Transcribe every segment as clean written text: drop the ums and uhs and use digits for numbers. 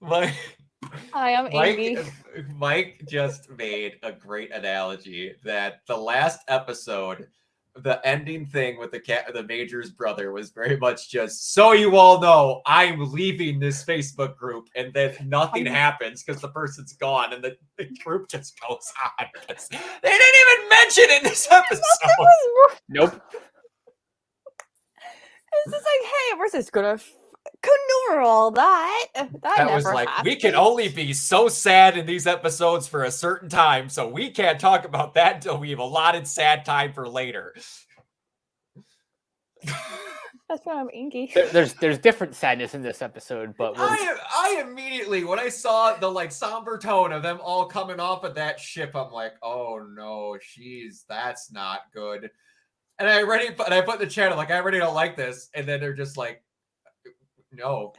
Mike, Hi, I'm Amy. Mike just made a great analogy that the last episode, the ending thing with the Major's brother was very much just so you all know I'm leaving this Facebook group, and then nothing happens because the person's gone and the group just goes on. They didn't even mention it in this episode. Nope. It's just like, hey, we're just gonna ignore all that. That was like, we can only be so sad in these episodes for a certain time, so we can't talk about that until we have allotted sad time for later. That's why I'm inky. There's different sadness in this episode, but I immediately, when I saw the like somber tone of them all coming off of that ship, I'm like, oh no, that's not good. And I put in the channel like, I already don't like this, and then they're just like, no.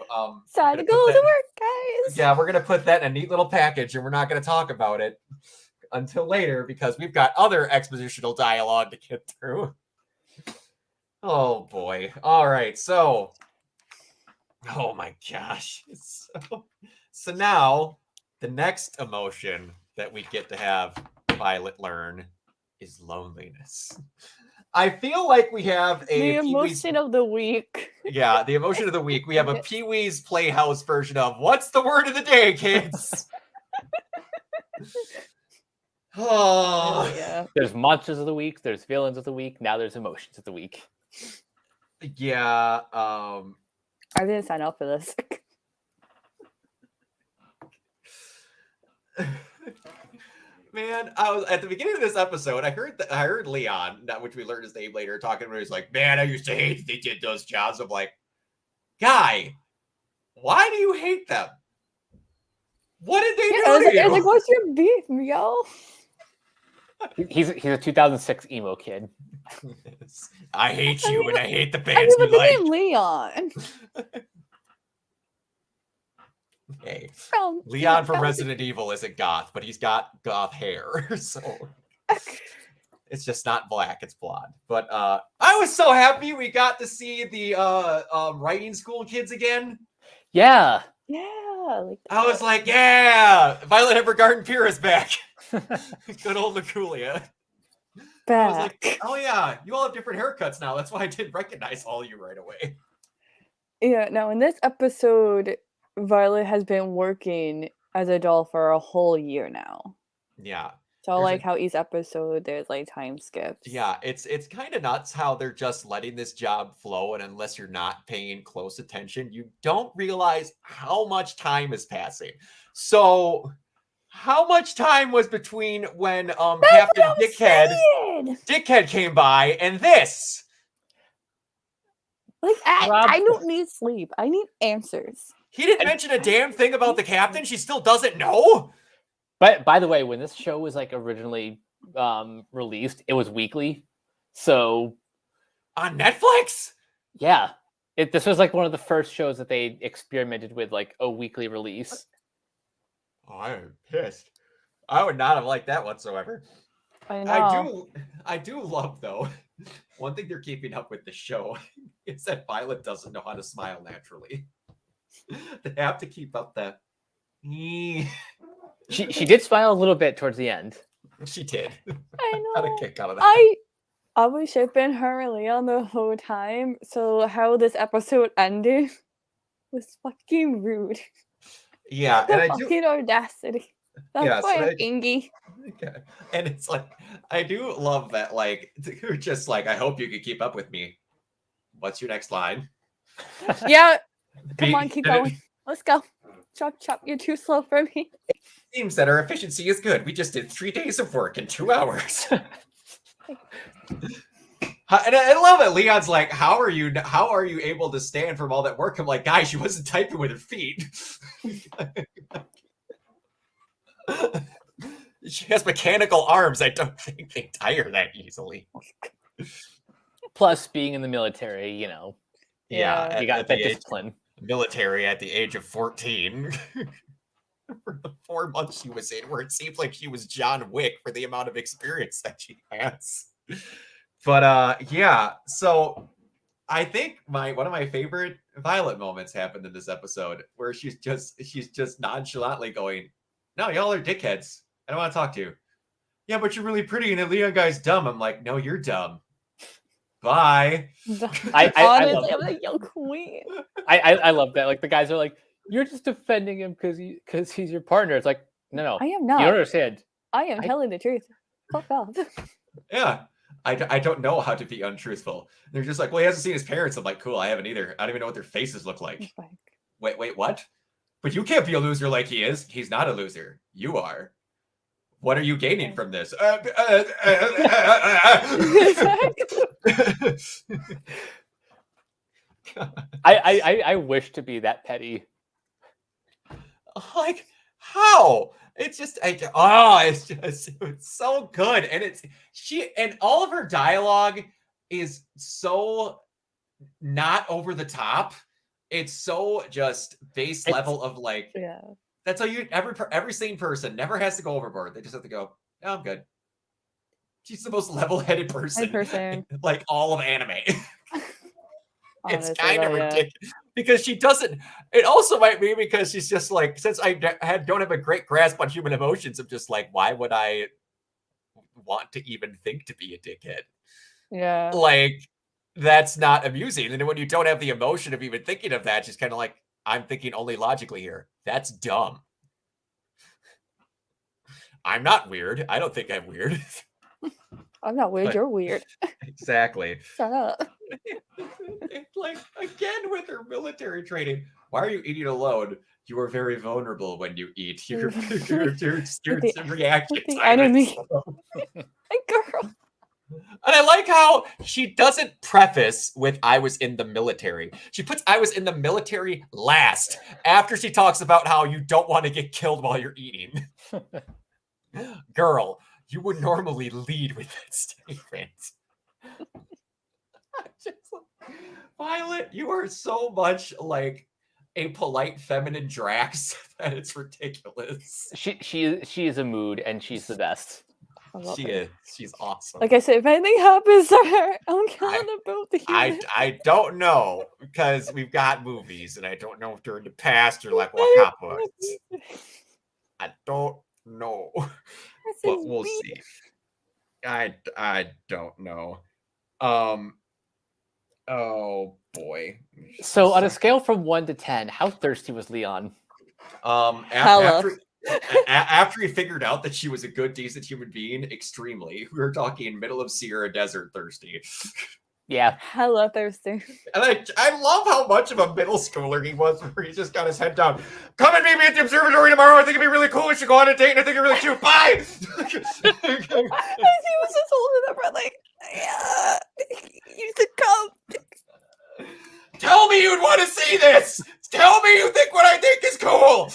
Time to go to work, guys. Yeah, we're gonna put that in a neat little package, and we're not gonna talk about it until later because we've got other expositional dialogue to get through. Oh boy! All right, so, oh my gosh! So now the next emotion that we get to have Violet learn is loneliness. I feel like we have the emotion of the week. Yeah, the emotion of the week. We have a Pee-wee's Playhouse version of what's the word of the day, kids? Oh, yeah. There's monsters of the week. There's villains of the week. Now there's emotions of the week. Yeah. I didn't sign up for this. Man, I was at the beginning of this episode. I heard Leon, which we learned his name later, talking about. He's like, "Man, I used to hate they did those jobs." I'm like, "Guy, why do you hate them? What did they do to you?" Like, what's your beef, yo? He's a 2006 emo kid. I hate you, and I hate the bands you like. Leon. Hey, Leon from Resident Evil isn't goth, but he's got goth hair, so it's just not black; it's blonde. But I was so happy we got to see the writing school kids again. Yeah, like I was like, yeah, Violet Evergarden Pier is back. Good old Luculia. Back. I was like, oh yeah, you all have different haircuts now. That's why I didn't recognize all of you right away. Yeah. Now in this episode, Violet has been working as a doll for a whole year now. Yeah. So like how each episode there's like time skips. Yeah, it's kind of nuts how they're just letting this job flow, and unless you're not paying close attention, you don't realize how much time is passing. So how much time was between when Captain Dickhead came by and this? Like I don't need sleep. I need answers. He didn't mention a damn thing about the captain. She still doesn't know. But by the way, when this show was like originally released, it was weekly. So on Netflix? Yeah. This was like one of the first shows that they experimented with like a weekly release. Oh, I'm pissed. I would not have liked that whatsoever. I know. I do love though. One thing they're keeping up with the show is that Violet doesn't know how to smile naturally. They have to keep up that. She did smile a little bit towards the end. She did. I know. Got a kick out of that. I was shipping her and Leon the whole time. So how this episode ended was fucking rude. Yeah, and fucking audacity. That's why I'm ingy. Okay. And it's like, I do love that, like, you're just like, I hope you can keep up with me. What's your next line? Yeah. Come on, keep going. Let's go. Chop, chop. You're too slow for me. It seems that our efficiency is good. We just did 3 days of work in 2 hours. And I love it. Leon's like, how are you able to stand from all that work? I'm like, guys, she wasn't typing with her feet. She has mechanical arms. I don't think they tire that easily. Plus, being in the military, you know. Yeah, you got that discipline. Military at the age of 14. For the 4 months she was in, where it seems like she was John Wick for the amount of experience that she has. But yeah, so I think one of my favorite Violet moments happened in this episode, where she's just nonchalantly going, "No, y'all are dickheads. I don't want to talk to you." Yeah, but you're really pretty, and the Leon guy's dumb. I'm like, no, you're dumb. Bye. I love Honestly, it. I'm like, yo, queen. I love that. Like the guys are like, you're just defending him because he's your partner. It's like, no, I am you not. don't understand. I am telling the truth. Fuck off. Yeah. I don't know how to be untruthful. They're just like, well, he hasn't seen his parents. I'm like, cool, I haven't either. I don't even know what their faces look like. Wait, what? But you can't be a loser like he is. He's not a loser. You are. What are you gaining from this? I wish to be that petty. Like, how? It's just it's so good. And and all of her dialogue is so not over the top. It's so just base level of like, yeah. That's how every sane person never has to go overboard. They just have to go, oh, I'm good. She's the most level-headed person in, like, all of anime. It's kind of ridiculous because she doesn't. It also might be because she's just like, since I don't have a great grasp on human emotions, I'm just like, why would I want to even think to be a dickhead? Yeah. Like, that's not amusing. And when you don't have the emotion of even thinking of that, just kind of like, I'm thinking only logically here. That's dumb. I'm not weird. I don't think I'm weird. I'm not weird. You're weird. Exactly. Shut up. Like, again, with her military training. Why are you eating alone? You are very vulnerable when you eat. Your reaction the time enemy. is Girl. And I like how she doesn't preface with "I was in the military." She puts "I was in the military" last, after she talks about how you don't want to get killed while you're eating. Girl, you would normally lead with that statement. Violet, you are so much like a polite feminine Drax that it's ridiculous. She is a mood, and she's the best. She is. She's awesome. Like I said, if anything happens to her, I'm killing them both. I don't know, because we've got movies, and I don't know if they're in the past or like what happened. I don't know, but we'll see. I don't know. Oh boy. So on a scale from 1 to 10, how thirsty was Leon? After he figured out that she was a good, decent human being, extremely. We were talking middle of Sierra Desert thirsty. Yeah. Hella thirsty. And I love how much of a middle schooler he was, where he just got his head down. Come and meet me at the observatory tomorrow. I think it'd be really cool. We should go on a date, and I think you're really cute. Bye! He was just holding up for like, yeah, you should come. Tell me you'd want to see this! Tell me you think what I think is cool!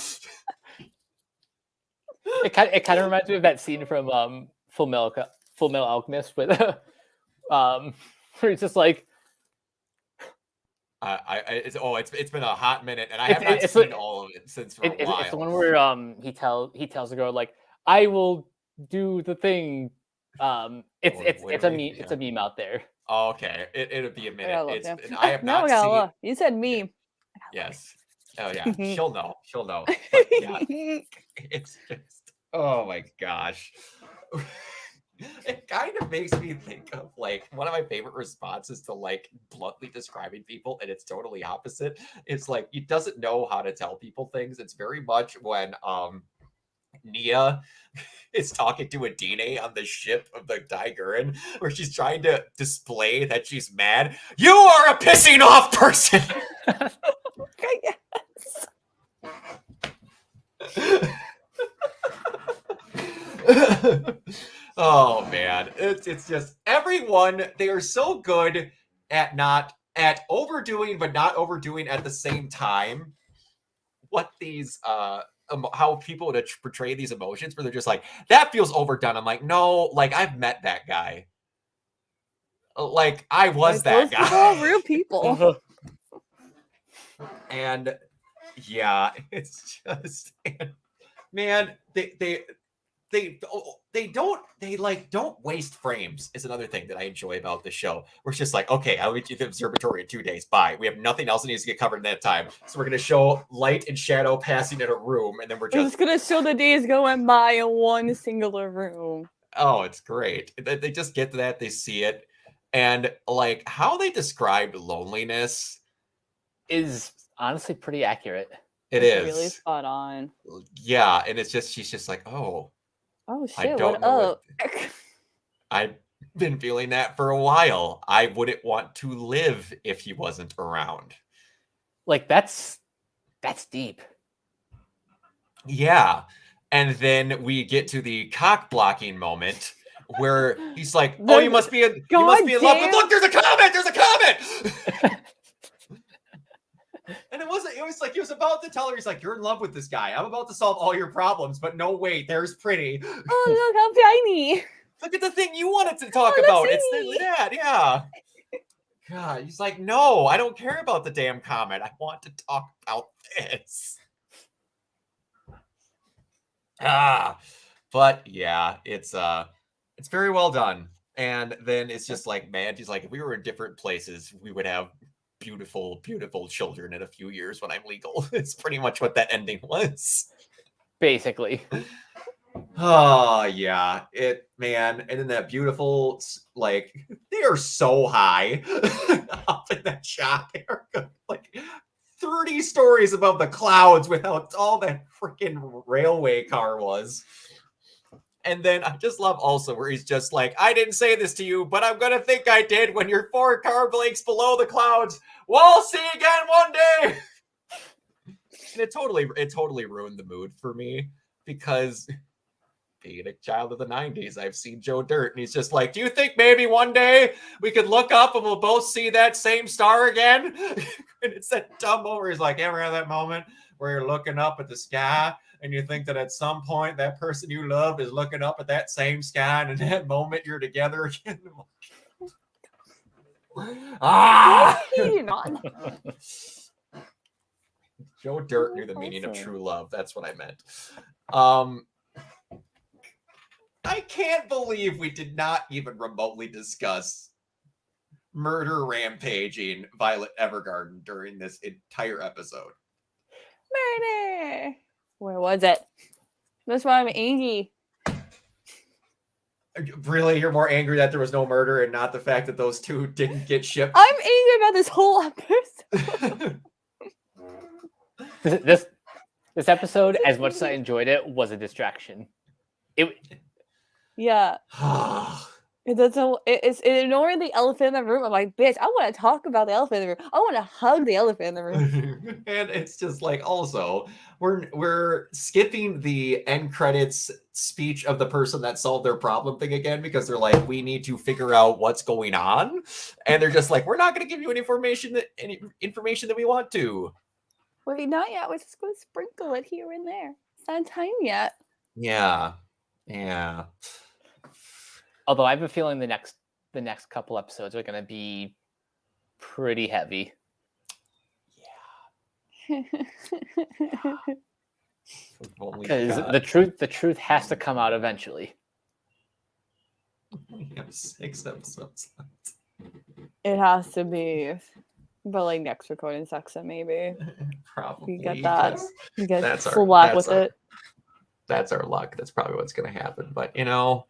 It kind of reminds me of that scene from Full Metal Alchemist with where it's just like it's been a hot minute, and I have not seen all of it since for a while. It's the one where he tells the girl, like, I will do the thing. It's a meme out there. Oh, okay, it'll be a minute. I have not seen. You said meme. Yes. Oh yeah, she'll know. But, yeah, it's just, oh my gosh. It kind of makes me think of like one of my favorite responses to like bluntly describing people, and it's totally opposite. It's like he doesn't know how to tell people things. It's very much when Nia is talking to Adine on the ship of the Daiguren, where she's trying to display that she's mad. You are a pissing off person. Oh man, it's just everyone. They are so good at overdoing, but not overdoing at the same time. What these how people would portray these emotions, where they're just like, that feels overdone. I'm like, no, like I've met that guy. Like I was that guy. All real people. And yeah, it's just, man, they don't waste frames is another thing that I enjoy about the show. We're just like, okay, I'll meet you at the observatory in 2 days. Bye. We have nothing else that needs to get covered in that time. So we're gonna show light and shadow passing in a room, and then we're We're just gonna show the days going by in one singular room. oh, it's great. They just get to that, they see it, and like how they described loneliness Is honestly pretty accurate. it It's is really spot on. yeah, and it's just she's just like, oh, Oh I shit! don't What know up? I've been feeling that for a while. I wouldn't want to live if he wasn't around. Like that's deep. Yeah. And then we get to the cock blocking moment where he's like, "Oh, you must be in love with Goddamn. look, there's a comment, there's a comment." And it was like he was about to tell her, he's like, "You're in love with this guy. I'm about to solve all your problems, but no, wait, there's Pretty. Oh look how tiny! Look at the thing you wanted to talk Oh, about. that's It's me. that, yeah." God, he's like, "No, I don't care about the damn comment. I want to talk about this." But yeah, it's very well done. And then it's just like, man, he's like, if we were in different places, we would have beautiful, beautiful children in a few years when I'm legal. It's pretty much what that ending was. Basically. Oh yeah, man, and then that beautiful, like, they are so high up in that shot. They're like 30 stories above the clouds with how tall that freaking railway car was. And then I just love also where he's just like, I didn't say this to you, but I'm gonna think I did when you're 4 car blanks below the clouds. We'll see again one day. And it totally ruined the mood for me because being a child of the 90s, I've seen Joe Dirt, and he's just like, do you think maybe one day we could look up and we'll both see that same star again? And it's that dumb moment where he's like, ever have that moment where you're looking up at the sky and you think that at some point that person you loved is looking up at that same sky, and in that moment you're together again? Ah! Joe Dirt knew the meaning of true love. That's what I meant. I can't believe we did not even remotely discuss murder rampaging Violet Evergarden during this entire episode. Murder! Where was it? That's why I'm angry. Really? You're more angry that there was no murder and not the fact that those two didn't get shipped? I'm angry about this whole episode. This episode, as much as I enjoyed it, was a distraction. Yeah. It's ignoring the elephant in the room. I'm like, bitch, I want to talk about the elephant in the room. I want to hug the elephant in the room. And it's just like, also, we're skipping the end credits speech of the person that solved their problem thing again, because they're like, we need to figure out what's going on. And they're just like, we're not going to give you any information that we want to. Wait, not yet. We're just going to sprinkle it here and there. It's not time yet. Yeah. Although I have a feeling the next couple episodes are going to be pretty heavy. Because the truth has to come out eventually. We have 6 episodes left. It has to be, but like next recording section maybe. Probably. We get that. We get that's full whack with it. That's our luck. That's probably what's going to happen. But boy,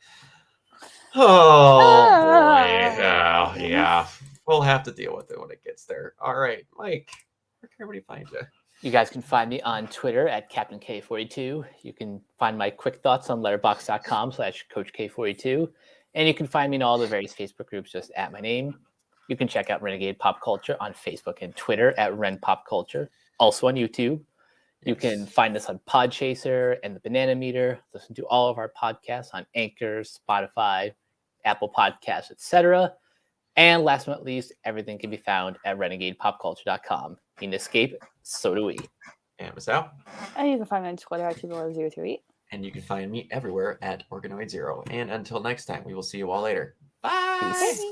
yeah. We'll have to deal with it when it gets there. All right, Mike, where can everybody find you? You guys can find me on Twitter at Captain K42. You can find my quick thoughts on letterboxd.com/CoachK42. And you can find me in all the various Facebook groups just at my name. You can check out Renegade Pop Culture on Facebook and Twitter at Ren Pop Culture. Also on YouTube. You can find us on Podchaser and the Banana Meter. Listen to all of our podcasts on Anchor, Spotify, Apple Podcasts, etc. And last but not least, everything can be found at renegadepopculture.com. You can escape, so do we. And Michelle. And you can find me on Twitter at 028. And you can find me everywhere at Organoid0. And until next time, we will see you all later. Bye. Peace.